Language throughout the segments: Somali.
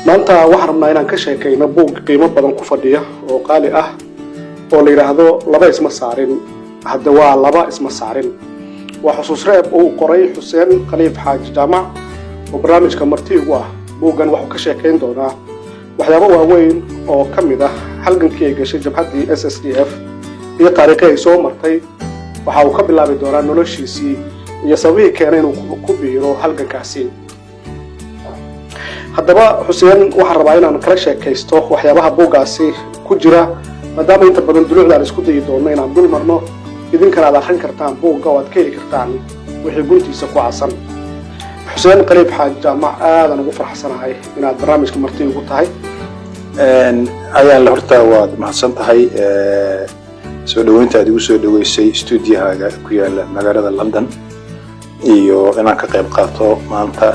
maanta waxaan rabnaa inaan ka sheekayno buug qiimo badan ku fadhiya oo qaali ah oo la yiraahdo laba isma saarin hadda waa laba isma saarin waa xusuus reeb uu qoray Xuseen Khaliif Xaaji Jaamac oo barnaamijka marti ugu ah buugan wuxuu ka sheekayn doonaa waxyaabo waaweyn oo ka mid ah halgankii ay gashay jabhaddii SSDF iyo taariikhdii ay soo martay waxa uu ka bilaabi doonaa noloshiisii iyo sababihii keenay inuu ku biiro halgankaasi haddaba Xuseen waxaan rabaa inaan kala sheekaysto waxyaabaha buugaasi ku jira maadaama inta badan dulucdaan isku dayi doono inaan dul marno idinkana aad akhrin kartaan buugga oo aad ka heli kartaan wixii guntiisa ku casan Xuseen Khaliif Xaaji Jaamac aadan ugu faraxsanahay inaad barnaamijka marti ugu tahay ayaan la horta waad mahadsan tahay soo dhaweyntaad igu soo dhaweysay studio-haaga ku yaala magaalada London iyo inaan ka qayb qaato maanta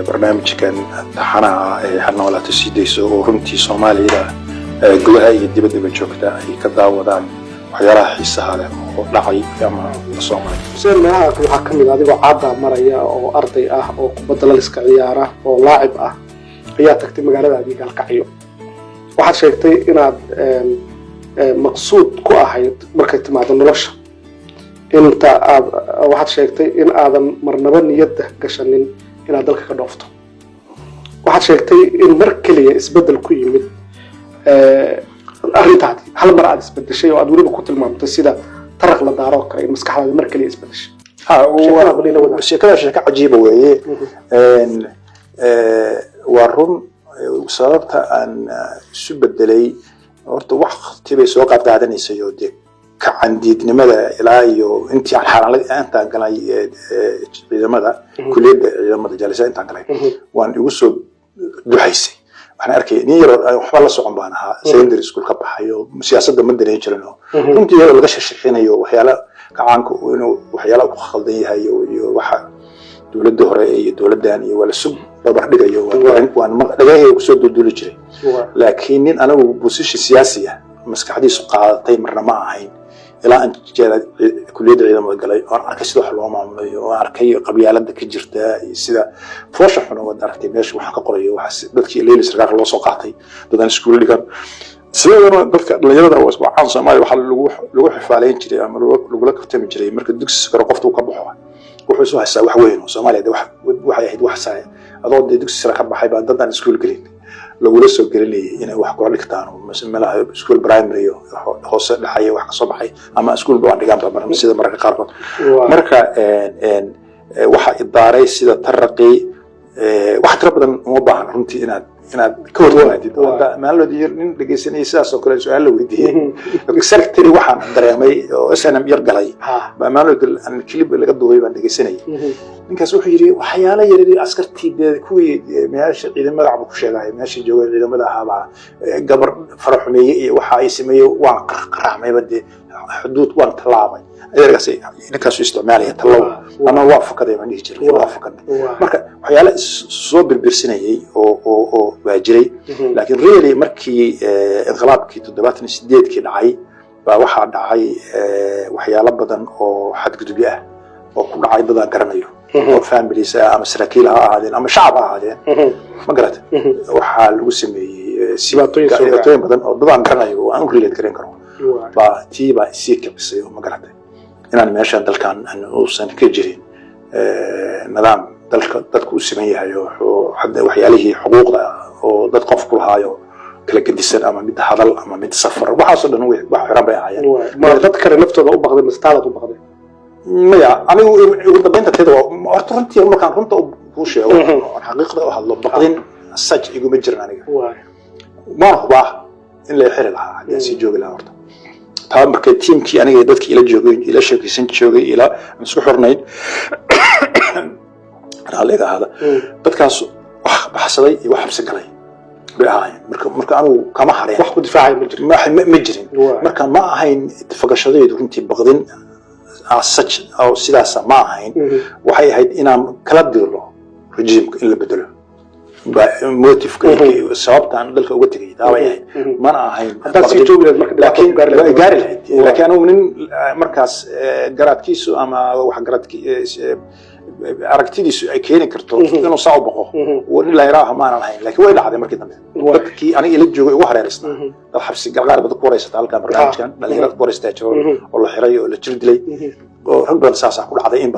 barnaamijkan taxanaha ee xalnoolaata sidayso oo runtii Soomaalida gudaha iyo dibadda joogta ay ka daawadaan waxyaalaha xiisaha leh oo dhacay ama Soomaaliya Xuseen meelaha waxaa ka mid ah adigoo caada maraya oo arday ah oo kubadda la iska ciyaara oo laacib ah ayaa tagtay magaalada Gaalkacyo waxaad sheegtay inaad maqsuud ku ahayd markay timaado nolosha inta aad waxaad sheegtay in aadan marnaba niyadda gashanin inaad dalka ka dhoofto waxaad sheegtay in mar kaliya isbedel ku yimid arrintaadi hal mar aad isbedeshay oo aad weliba ku tilmaamtay sida taraq la daaro kale in maskaxdaada mar kaliya isbedeshay sheekada sheeko cajiiba weeye waa run sababta aan isu bedelay horta waqti bay soo qaadanaysay oo dee kacandiidnimada ilaa iyo intii aan xaaladda intaan galay ciidamada kulliyadda ciidamada jalisa intaan galay waan igu soo duxaysay waxaan arkay nin yar waxba la socon baan ahaa secondary school ka baxayo siyaasadda ma dareyn jirno runtii laga shaqeynayo waxyaalo kacaanka inuu waxyaalo ku khaldan yahay iyo waxa dawladda hore iyo dawladdan iyo wala sub babar dhigayo waan dhagayay ku soo duuli jiray laakiin nin anagu position siyaasi ah maskaxdiisu qaadatay marna ma ahayn ilaa aan jeelad kulliyadda ciidamada galay oo arkay sida wax loo maamulayo oo arkay qabyaaladda ka jirta iyo sida foosha xun oo aragtay meesha waxa ka qorayo waxa dadkii leelis ragaar loo soo qaatay dadaan iskuul dhigan sidoo dadka dhalinyarada waxaan Soomaaliya waxa lagu xifaaleyn jiray ama lagu la kaftami jiray marka dugsiga sare qoftu ka baxo wuxuu soo haysaa wax weyn oo Soomaaliya waxay ahayd wax saay adoo dugsiga sare ka baxay baa dadaan iskuul galin lagu la soo gelinayay inay wax kula dhigtaan meelaha iskuul primary hoose dhaxay wax ka soo baxay ama iskuul baan dhigaan baran sida marka qaarkood marka waxa idaaray sida taraqi wax tira badan uma baahan runtii inaad ka hormaadid maalmoodii nin dhageysanay sidaas oo kale su'aal la weydiiyay exactly waxaan dareemay oo SNM yar galay maalmoodii aan clip laga duubay baan dhageysanay ninkaas wuxuu yiri waxyaalo yar yar askartii kuwii meesha ciidamada magac ku sheegay meesha joogay ciidamada ahaaba gabar faraxumeeyay iyo waxa ay sameeyay waan qaraxmay bade xuduud waan talaabay ayagaasay ninkaas isticmaalaya talaw ama waa fakaday ma dhihi jiray waa fakaday marka waxyaalo soo birbirsanayay oo waajiray laakiin really markii inqilaabkii 78kii dhacay baa waxa dhacay waxyaalo badan oo xadgudub ah oo ku dhacay dad garanayo oo families ama saraakiil ha ahaadeen ama shacab ha ahaadeen ma garatay waxa lagu sameeyay sibaatooyin badan oo dad garanayo oo aan u relate garan karo baa tiiba si kabisay ma garatay inaan meeshan dalkan aan uusan ka jirin nidaam dadku u siman yahay oo hadda waxyaalihii xuquuqda oo dad qof ku lahaayo kala gedisan ama mid hadal ama mid safar waxa soo dhan wax xiran bay ahaayeen ma dad kale naftooda u baqday mastaada u baqday maya anigu ugu dambeynta teedo horta runtii markaan runta u sheego xaqiiqda oo hadlo baqdin saj igu ma jirin aniga ma huba in la xiri lahaa hadii si joogi lahaa horta taa markay teamkii aniga dadkii ila joogay ila sheekaysan joogay ila isku xirnayd raalliga hada dadkaas wax baxsaday iyo wax xabsi galay baahay marka anigu kama hareyn wax ku difaacay ma jirin marka ma ahayn ittifaqashadeedu runtii baqdin such oo sidaas ma ahayn waxay ahayd inaan kala dirno rejiimka in la bedelo motifka sababtaan dalka uga tagay daaway mana ahayn hadda si joogay marka laakiin gaari laakiin anigu nin markaas garaadkiisu ama wax garaadkii aragtidiisu ay keeni karto inuu saa u baqo wani la yaraaha ma aan lahayn laakiin way dhacday markii dambe dadkii aniga ila joogay ugu hareereysnaa dad xabsi galgaar badan ku wareysata halkan barnaamijkan dhalinyarada ku wareystaa jiro oo la xiray oo la jir dilay oo rag badan saas ku dhacday in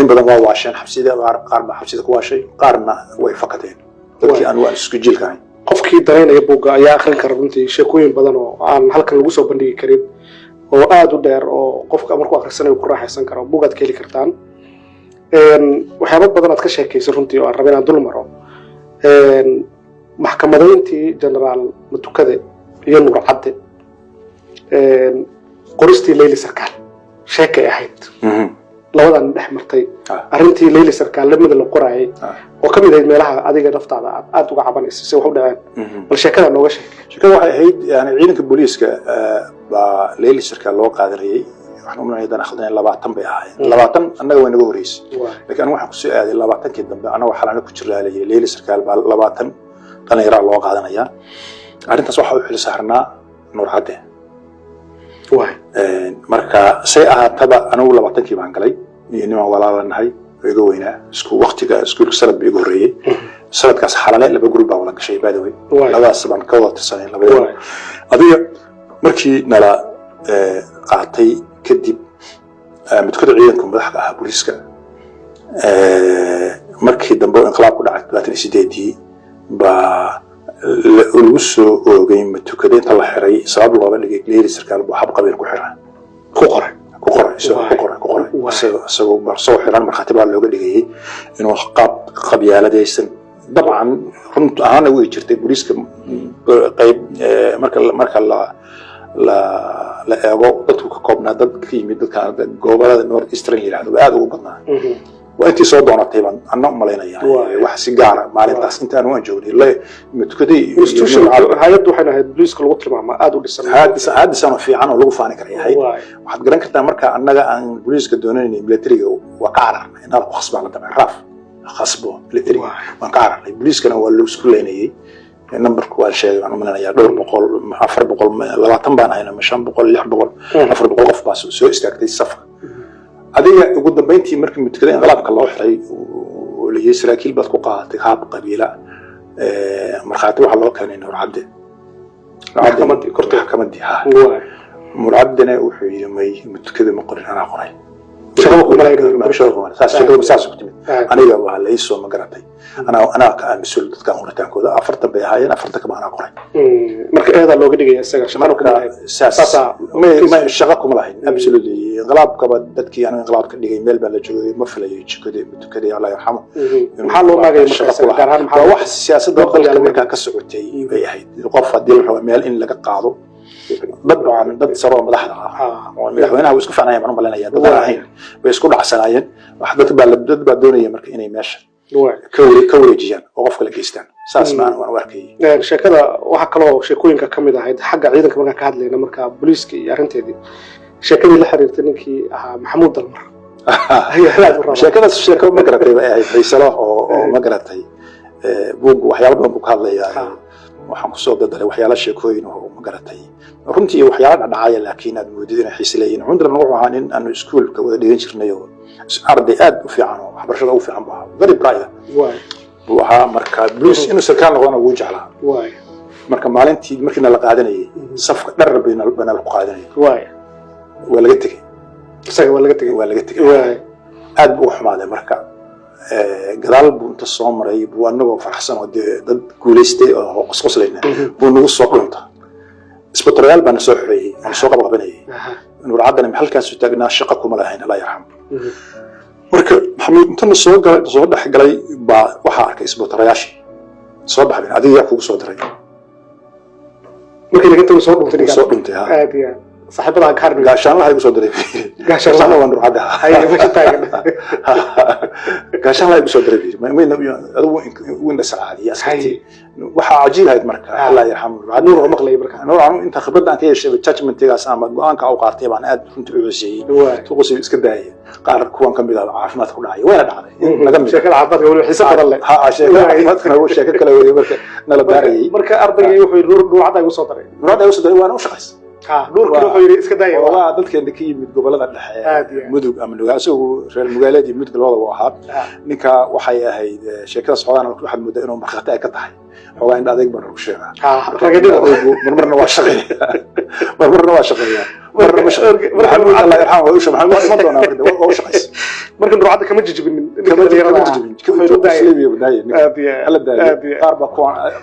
badan waa waasheen xabsida qaar baa xabsida ku waashay qaarna way fakadeen dadkii aan waa isku jilkahay qofkii dareynaya buugga ayaa akhrin kara runtii sheekooyin badan oo aan halkan lagu soo bandhigi karin oo aad u dheer oo qofka markuu akhrisanayo ku raaxaysan karo buugaad ka heli kartaan waxyaabo badan aad ka sheekaysay runtii oo aan rabay inaan dul maro maxkamadayntii generaal Matukade iyo Nuur Cadde qoristii Leyli Sarkaal sheekay ahayd labadan dhex martay arrintii Leyli Sarkaal lamida la qoraayay oo ka mid ah meelaha adiga naftaada aad uga cabanaysa si wax u dhaceen bal sheekada nooga sheekada waxay ahayd yani ciidanka booliiska baa Leyli Sarkaal loo qaadanayay waxaan u maleeyaa inaan khaldanayn 20 bay ahaayeen 20 annaga way naga horeysay laakiin waxaan ku soo aaday 20kii dambe anaga waxaan ku jiraa Leyli Sarkaal baa 20 dhalinyaro loo qaadanaya arrintaas waxa uu xil saarnaa Nuur Cadde marka say ahaataba anagu 20kii baan galay iyo niman walaalanahay iga weynaa isku waqtiga iskuulka sanad bay igu horeeyay sanadkaas xalale laba group baa wada gashay by the way labadaas baan ka wada tirsanay labada adiga markii nala qaatay kadib Matukade ciidanka madaxda ah booliiska markii dambe inqilaab ku dhacay 28 baa lagu soo oogay Matukade inta la xiray sabab looga dhigay Leyli Sarkaal buu hab qabiil ku xiray ku qoray isagoo soo xiran markhaati baa looga dhigay inuu qabyaaladaysan dabcan runta ahaan way jirtay booliiska qayb marka la eego dadku ka koobnaa dad ka yimid dadka gobolada North Eastern yiraahdo aad ugu badnaa waa intii soo doonatay baan anna u maleynaya wax si gaar ah maalintaas inta aan joognay Matukade institution hay'ad waxay ahayd booliiska lagu tilmaamo aad u dhisan haadisan fiican oo lagu faani karo yahay waxaad garan kartaa marka annaga aan booliiska doonaynay militariga waa ka cararnay inaan ku khasbaan la damay raaf khasbo militariga waan ka cararnay booliiskana waa lagu isku leenayay numberku waa sheegay aan u maleynayaa 400 420 baan ahayna 500 600 400 qof baa soo istaagtay safka adiga ugu dambeyntii markii Matukade inqilaabka loo xiray oo la yeesay saraakiil baad ku qaadatay hab qabiila markhaati waxa loo keenay Nuur Cadde maxkamadii Nuur Caddena wuxuu yiri may Matukade ma qorin anaa qoray saas ku timid aniga waa la isoo ma garatay anaa ka aaminsan dadka qoritaankooda 40 bay ahaayeen 40 kama anaa qoray marka eeda looga dhigay isaga ma shaqo kuma lahayn absolutely inqilaabka dadkii aan inqilaabka dhigay meel baa la joogay ma filayo Matukade Allah yarxamo maxaa loo maagay markaa gaar ahaan maxaa wax siyaasadda dalka markaa ka socotay bay ahayd qof hadii la rabo meel in laga qaado dad saro madaxda ah oo madaxweynaha isku faanayeen ma malanaya dad ahayn way isku dhacsanaayeen wax dad baa doonaya marka inay meesha ka wareejiyaan oo qofka la geystaan saas ma aan arkay sheekada waxa kale oo sheekooyinka kamid ahayd xagga ciidanka marka ka hadlayna marka booliiska iyo arinteedii sheekadii la xiriirtay ninkii ahaa Maxamuud Dalmar sheekadaas sheeko ma garatay ay ahayd Faysal oo ma garatay buug waxyaabo badan ku hadlayaa waxaan ku soo dadaray waxyaalo sheekooyin oo ma garatay runtii waxyaalo dhacay laakiin aad moodid in xiisleyeen hundra wuxuu ahaa in aan iskuulka wada dhigan jirnay oo arday aad u fiican oo waxbarashada u fiican baa very bright waxa marka blues inuu sarkaal noqdana wuu jeclaa marka maalintii markii la qaadanayay safka dhar bayna ku qaadanayay waa laga tagay isaga waa laga tagay aad buu xumaaday marka gadaal buu inta soo maray buu anagoo farxsan oo dad guuleystay oo qosqoslayna buu nagu soo dhunta isbitaraal baan soo xirayay aan soo qabanayay Nuur Caddena halkaas u taagnaa shaqo kuma lahayn Allah yarxam marka Maxamuud inta soo dhaxgalay baa waxa arkay isbitarayaashii soo baxay adiga ku soo diray markii laga tago soo dhuntay aad iyo صاحبها كارن قاشان الله يقصد دري قاشان الله وندر عدها هاي مش تاجن قاشان الله يقصد دري ما وين بس عادي اسكتي waxa cajiib ahayd marka Allah yarxamo nuur maqlay marka nuur inta khibradan ka yeeshay judgmentigaas ama go'aanka uu qaatay baan aad runtii u cusiyay tuqsi iska daayay qaar kuwan kamid ah caafimaad ku dhacay wayna dhacday laga mid sheekada caafimaadka wali xiisa badan leh ha sheekada waa sheeko kale weey marka nala baarayay marka ardayga wuxuu nuur cadda ugu soo daray nuur cadda ugu soo daray waana u shaqaysay نور كيلو يري اسك دايا والله dadkeena ka yimid gobolada dhexe mudug ama nugaasagu reer magaaladii mudug labada waa ahaa ninka waxay ahayd sheekada Soomaaliya waxa muddo inuu marxad ay ka tahay xogaa in adeeg baan u sheegaa ragadiga marmarna waa shaqeeyaa marna ma shaqeeyaa maxamed Allah yarxamo oo maxamed ma doona oo shaqeys markan ruuxda kama jijibin kama jijibin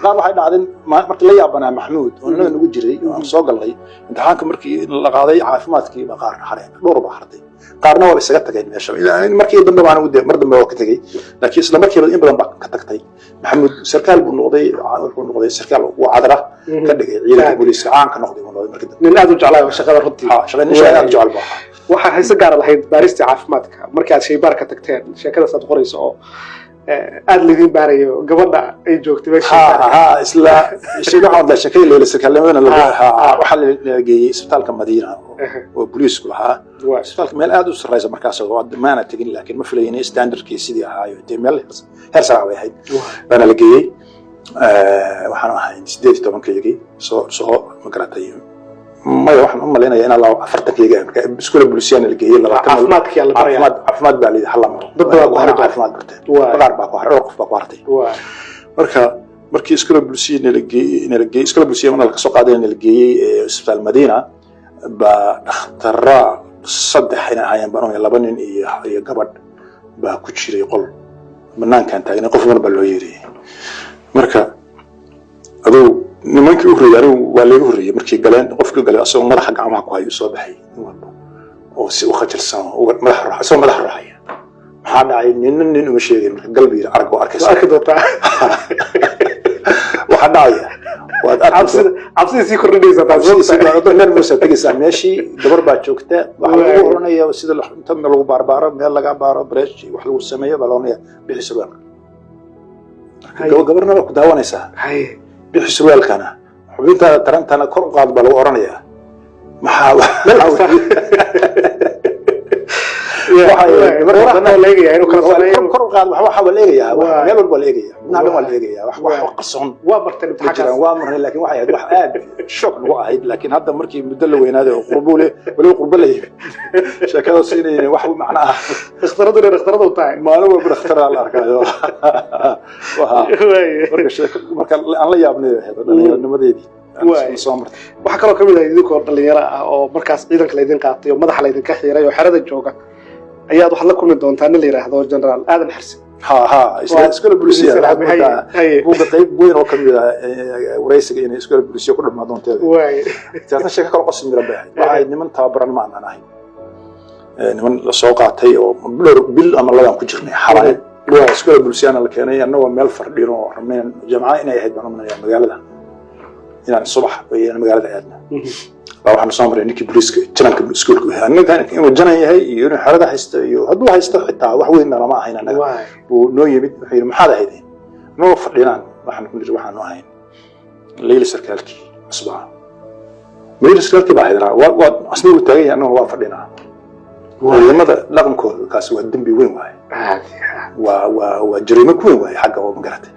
qaar waxay dhacdeen markii la yaabanaa maxamuud oo nagu jiray oo soo galay imtixaanka markii la qaaday caafimaadkii ba qaar xareen dhowr ba hartay qaarna waa isaga tagay meesha markii dambe baan ugu mar dambe waa ka tagay laakiin isla markii in badan ba ka tagtay maxamuud sarkaal buu noqday sarkaal uu cadra ka dhigay ciidanka booliiska caan ka noqday markii nin aad u jeclaa shaqada runtii shaqada aad jecel baa waxa haysa gaar lahayd baarista caafimaadka markii aad shaybaar ka tagteen sheekada saad qorayso oo aad lidin baarayo gabadha ay joogtay meesha isla shaybaar shakay leeyahay sarkaalnimada waxa la geeyay isbitaalka Madiina oo booliisku lahaa isbitaalka meel aad u sareysa markaas oo maana tagin laakiin ma filayeen standardkii sidii ahaayo meel heer sare way ahayd bana la geeyay waxaan ahay 18 soo ma garatay ما يروحون هم لنا أنا لو أفرتك يجي بسكول بوليسيان اللي جاي لو عفمات بالي حلا مرة ضد عفمات برتين بقار باقوار رقف باقوارتي مركي سكول بوليسيان اللي جاي سكول بوليسيان من القصة قاعدين اللي جاي سبتال المدينة باختراع صدق هنا عيان بنو يلا بنين يقبض باكوتشي يقول منان كان تاجنا قف من بالويري مركا أدو nimankii u horeeyay waa lagu horeeyay markii galeen qofkii galay asoo madaxa gacmaha ku hayo soo baxay oo si u khajirsan oo madaxa ruuxa maxaa dhacay nin uma sheegay marka qalbiga arag oo arkaysa arki doonta waxa dhacay waad absida si kordhinaysa taasoo nervous tagaysa meeshii gabar baa joogta waxa lagu oranaya sida inta lagu baarbaaro meel laga baaro breach wax lagu sameeyo baloonaya bixis ruuxa gabarna ku daawanaysa بحس الوالكنا حبيت ترنت أنا كرقاد بلو أورانيا محاول كرقاد وحاول إيجيا وحاول بالإيجيا نعلم الإيجيا وقصون ومرتين بحجران وامر لكن واحد شوك واحد لكن هذا مركي مدلو وين هذا قربوله ولو قربله شكله سيني واحد معناه اخترضوا طاي ما هو باختراع الأركان marka aan la yaabnay dhalinyaranimadeedii waxa kale oo kamid ah idinku dhalinyaro ah oo markaas ciidanka la idin qaatay oo madaxa la idin ka xiray oo xerada jooga ayaad wax la kulmi doontaan in la yiraahdo General Aadan Xarsi iskoola bulshada buuga qayb weyn oo kamid ah wareysiga in iskoola bulshada ku dhamaad doonteeda taasna sheeko kale qosin mira baahay waxay niman tababaran ma aan ahayn niman la soo qaatay oo bil ama ladan ku jirnay xalay iskoola bulshada la keenay annaga meel fardhiino oo rabneen jamacada inay ahayd baan magaalada inaan subax iyo magaalada aadna waxaan soo maray ninkii booliiska jananka iskoolka ninkan inuu janan yahay iyo inuu xarada haysto iyo hadduu haysto xitaa wax weyn lama ahayn anaga uu noo yimid wuxuu yiri maxaad ahaydeen noo fadhinaan waxaan ku niri waxaan ahayn leyla sarkaalkii asbaa leyla sarkaalkii baa hayra waa asna uu tagay anoo waa fadhinaa wadamada dhaqankooda kaas waa dambi weyn waay waa jariimo weyn waay xagga oo magaratay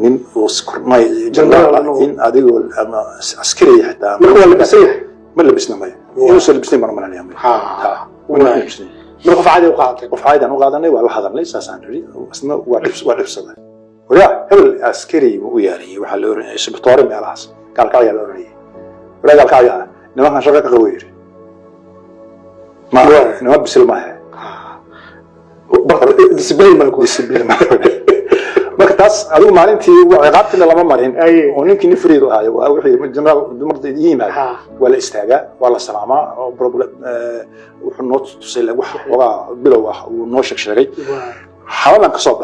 nin وسكرناي جنرال إن أديو أما عسكري حتى ما لبسنا ماي يوصل لبسنا مرة من اليوم ولا لبسنا نقف عادي وقاعدين نقف عادي وقاعدين ولا حضر ليس ساندري واسنا ولبس صدق ويا هل عسكري وياري وحلور سبطاري من العص قال كايا لوري ولا قال كايا نما شرك غوير ما نما بسلمها ديسبلين ما نقول ديسبلين markaas adigu maalintii ciqaabtina lama marin oo ninkii nifriido ahay waa wixii general dumarda yimaad wala istaaga wala salaama oo problem wuxuu noo tusay wax wada bilow ah uu noo sheegay xawalan ka soo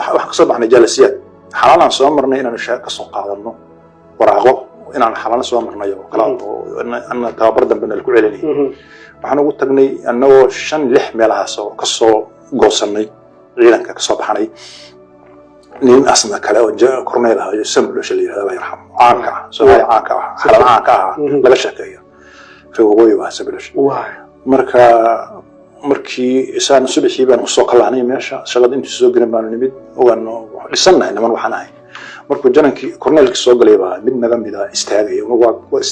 baxnay jalasiyaad xawalan soo marnay inaan shaqo ka soo qaadano waraaqo inaan xawalan soo marnay oo kala anna tababar dambe ku celinay waxaan ugu tagnay annagoo 5-6 meelahaas oo ka soo goosanay ciidanka ka soo baxnay nin asna kale oo korneel ah oo sambulo shilay hada yarxam aanka soo aanka xalan aanka laga shaqeeyo reewoy waa sambulo markii isaan subaxii baan soo kalaanay meesha shaqada intii soo galay baan nimid oo dhisanahay niman waxaan ahay markuu janankii korneelkii soo galay baa mid naga mid ah istaagay waa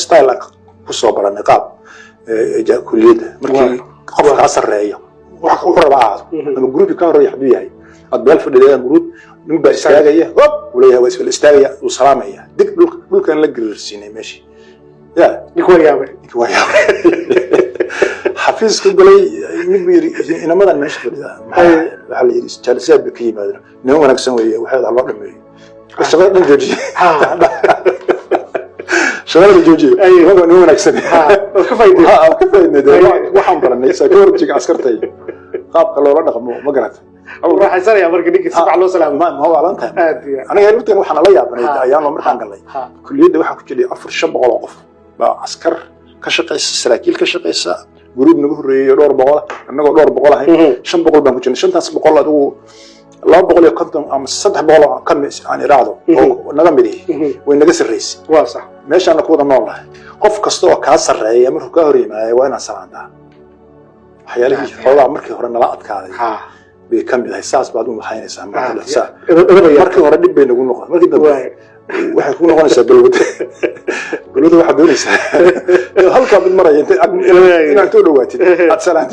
style kusoo baranay qaab kulliyadda markii qofka ka sarreeyo wax uu raba ahaado ama group ka horeeyo haduu yahay ad beel fadhiyaan group nin baa istaagaya hop walaha waa isla istaagaya uu salaamaya dig dhulkan la gariirsiinay meeshii ya dikwayaabay xafiis ku galay mid biri inamadan meesha fadhiya waxa la yiri jalsaad ka yimaadeen nin wanaagsan weeye waxa loo dhameeyay shaqada dhan jooji شغال جوجي أي هو نوع نكسب كفاية waxaan baranay psychology askartay qaabka loo dhaqmo ma garata أو راح يصير يا مركز نيجي سبع الله سلام ما هو على أنت أنا قلت لك وحنا لا يابني أيام لو مركان قال لي كل يد واحد كل أفر شب غلقف عسكر كشقيس سراكيل كشقيس جروب نقول دور بقولة نقول دور بقولة هاي شن بقول بنقول شن تاس بقولة دو لا بقول يقدم أم صدق بقولة كم يعني رعده نقدم بديه ونقص الرئيس واضح ماشي أنا كودا نوله قف كستوى كاسر رأي أمره كهري ما وين سرعان ده حيالي حوض عمرك هرنا لا أتكاذي بيكمل هالساس بعدون محين يسمع مثلا ساعة مركب ورد بين نقول نقول مركب ده واحد يكون نقول نسبة بلود واحد بيقول يسمع هل كان بالمرة أنت تقول وقتي أتسلم